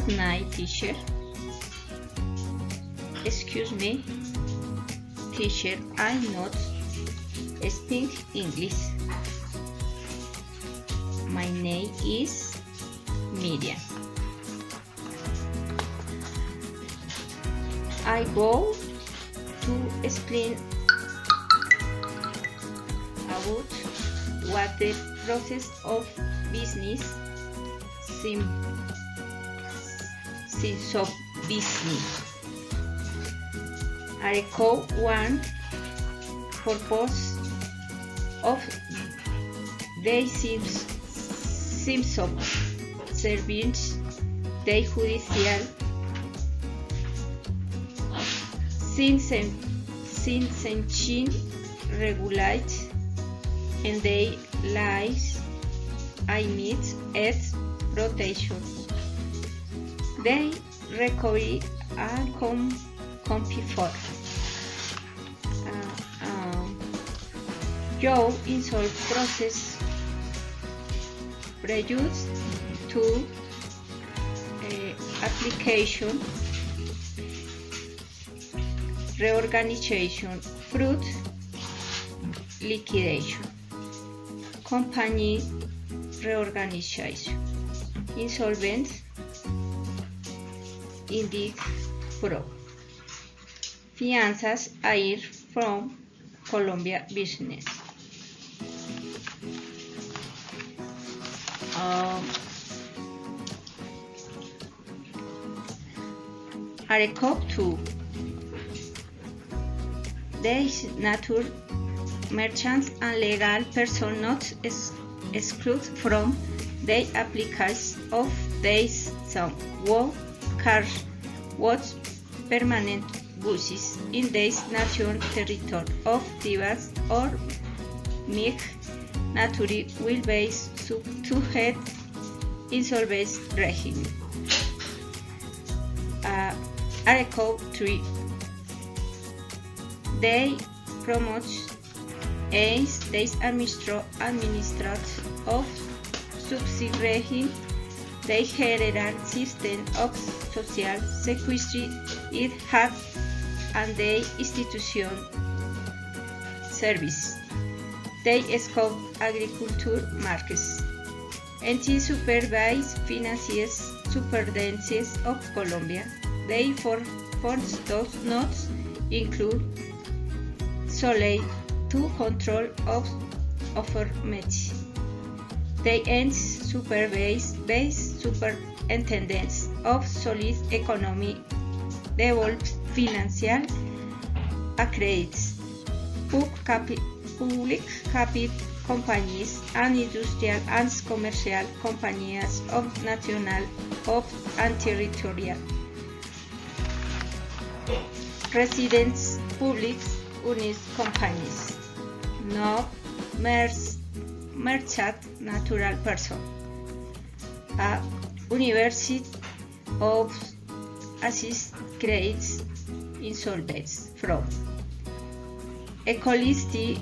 Last night, teacher. Excuse me, teacher, I not speak English. My name is Miriam. I go to explain about what the process of business seems of business. Article 1 Purpose of the seems of service the judicial since regulate and they lies I meet at protection. They recovery and compete Joe insolve process prejudice to application reorganization fruit liquidation company reorganization insolvent indic pro fianzas air from Colombia business. Article 2 These nature merchants and legal persons not excluded from the application of these some war cars what permanent buses in this nation territory of divas or make nature will base to head insolvency regime. Article 3 They promote aims this administration of subsidy regime the general system of social security it has and the institution service. They scope agriculture markets and supervise financial superintendencies of Colombia. They funds does not include solely to control of aforementioned. They end supervise superintendents of solid economy developed financial accredits public capital companies and industrial and commercial companies of national and territorial residents public unit companies no merchant natural person a university of assist grades insolvents from equality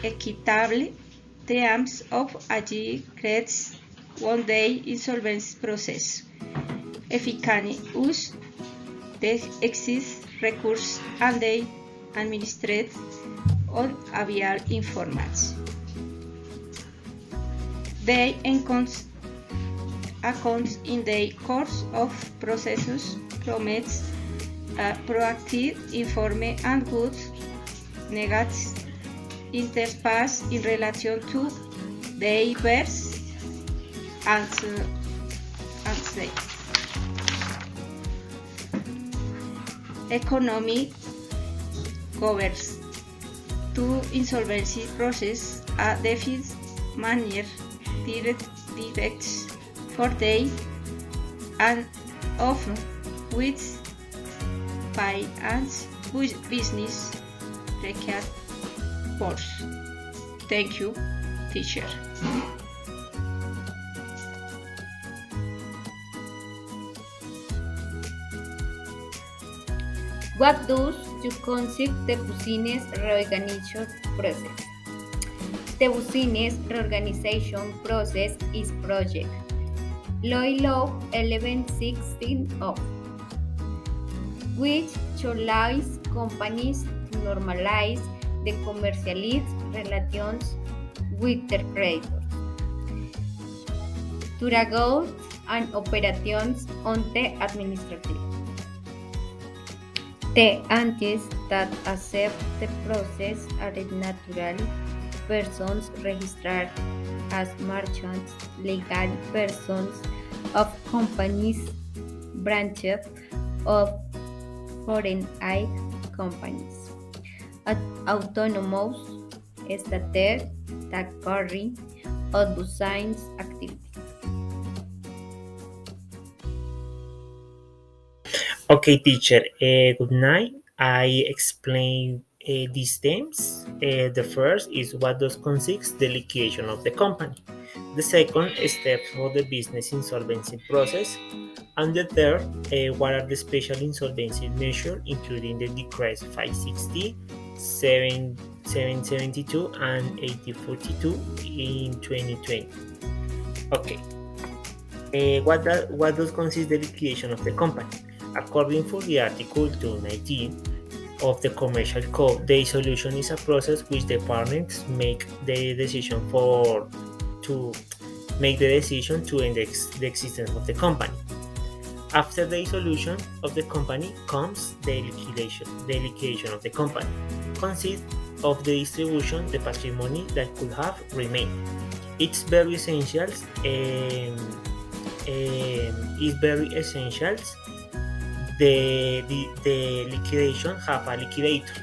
equitable terms of agi grades one day insolvency process efficacy use the exist recurse and they administrate on available information. They accounts in the course of processes promotes proactive, informe and good negative interface in relation to diverse and economic governs to insolvency process a definite manner direct for they and often with finance business required force. Thank you, teacher. What does you consider the business reorganization process? The business reorganization process is project Law 1116 of, which allows companies to normalize the commercialist relations with their creditors, to regulate and operations on the administrative. The entities that accept the process are natural persons registered as merchants, legal persons of companies, branches of foreign aid companies, autonomous estates that carry out business activities. Okay, teacher. Good night. I explained these themes. The first is what does consist the liquidation of the company. The second step for the business insolvency process. And the third, what are the special insolvency measures, including the decrees 560, 772, and 8042 in 2020. Okay. What does consist the liquidation of the company? According to the Article 219 of the Commercial Code, the dissolution is a process which the partners make the decision to end the existence of the company. After the dissolution of the company comes the liquidation. The liquidation of the company consists of the distribution the patrimony that could have remained. It's very essential. It's very essential. The liquidation have a liquidator.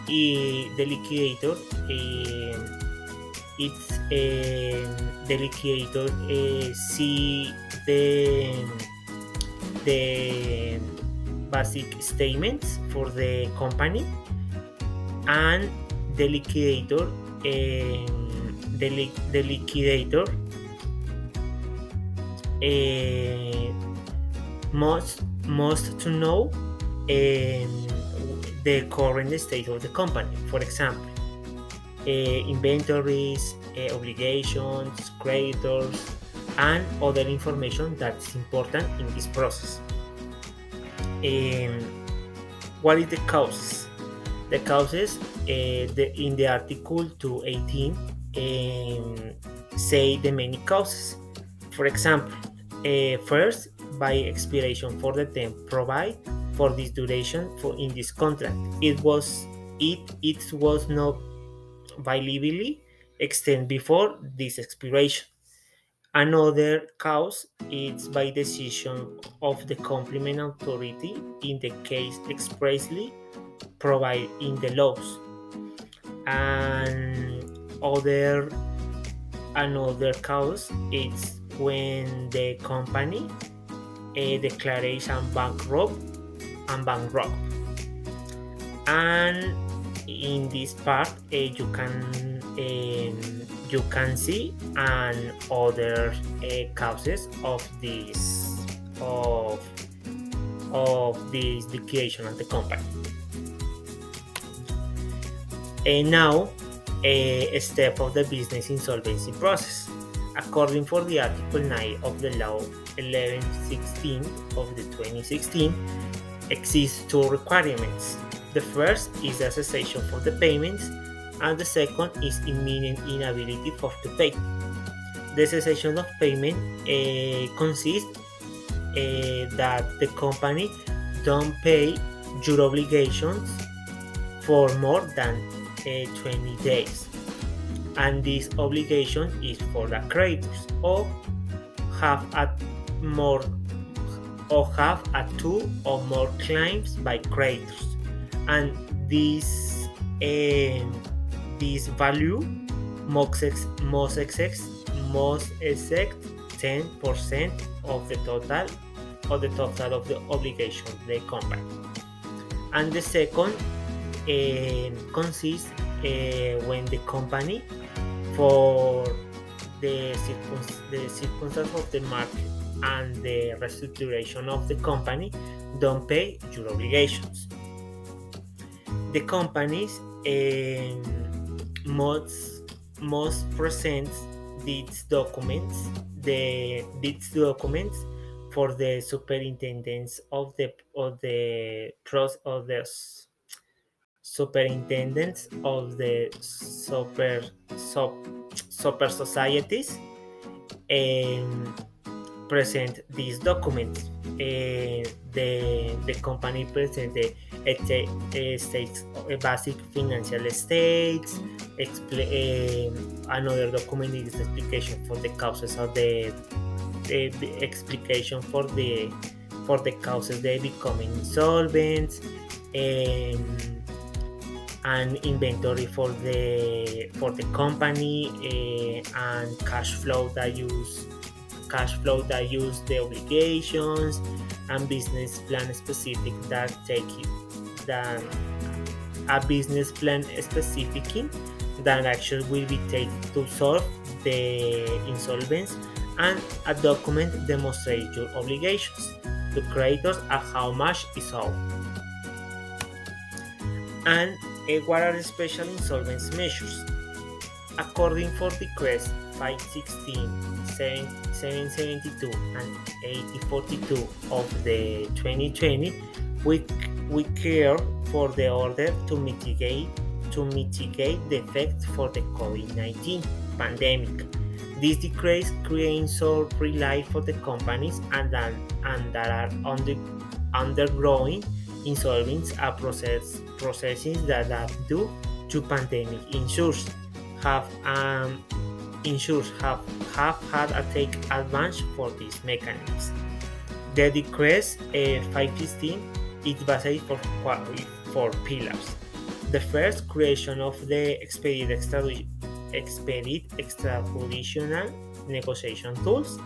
The liquidator it's the liquidator see the basic statements for the company, and the liquidator the liquidator must to know the current state of the company. For example, inventories, obligations, creditors, and other information that's important in this process. What is the causes? The causes in the Article 218 say the many causes. For example, first, by expiration for the term provide for this duration for in this contract. It was not validly extended before this expiration. Another cause is by decision of the complement authority in the case expressly provided in the laws. And another cause is when the company declares bankrupt. And in this part you can see and other causes of this liquidation of the company. And now a step of the business insolvency process. According for the Article 9 of the Law 1116 of the 2016, exist two requirements. The first is the cessation for the payments, and the second is imminent inability for to pay. The cessation of payment consists that the company don't pay your obligations for more than 20 days, and this obligation is for the creditors or have a two or more claims by creditors, and this value must exceed 10% of the total of the obligation of the company. And the second consists when the company, for the circumstance of the market and the restructuration of the company, don't pay your obligations. The companies must present these documents these documents for the superintendents of the superintendents of the super societies present these documents. The company present the states, basic financial states. Another document is the explication for the causes of the explication for the causes they becoming insolvent. An inventory for the company, and cash flow that use the obligations, and business plan specific that a business plan specific that action will be taken to solve the insolvency, and a document demonstrates your obligations to creditors and how much is owed. And what are the special insolvency measures? According for Decrees 516, 772, and 8042 of the 2020, we care for the order to mitigate the effects for the COVID-19 pandemic. These decrees create so relief for the companies and that are undergoing insolvency are processes that are due to pandemic insurers have had a take advantage for these mechanisms. The Decrees 515 is based for 4 pillars. The first, creation of the expedite extrajudicial negotiation tools,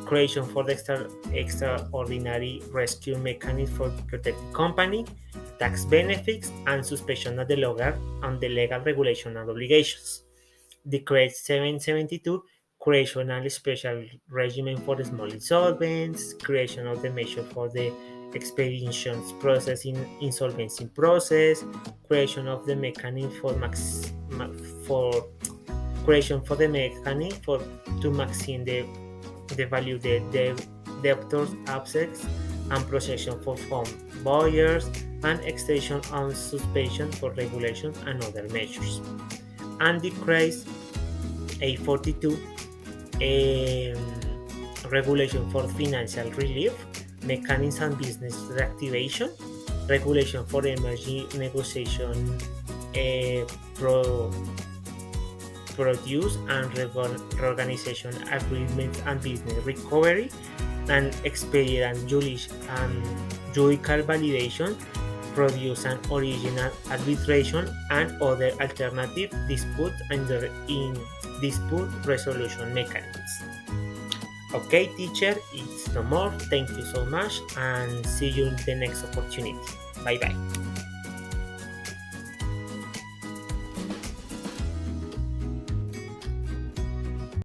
creation for the extraordinary rescue mechanism for protected company, tax benefits, and suspension of the legal regulation and obligations. Decree 772, creation of a special regime for the small insolvents, creation of the measure for the expeditions process in insolvency process, creation of the mechanism to maximize the value the debtors' assets, and protection for home buyers, and extension and suspension for regulations and other measures. And Decrees 842, regulation for financial relief, mechanism and business reactivation, regulation for emergency negotiation, produce and reorganization agreements and business recovery, and expedient and judicial validation, produce an original arbitration and other alternative dispute in dispute resolution mechanisms. Okay, teacher, it's no more. Thank you so much, and see you in the next opportunity. Bye bye.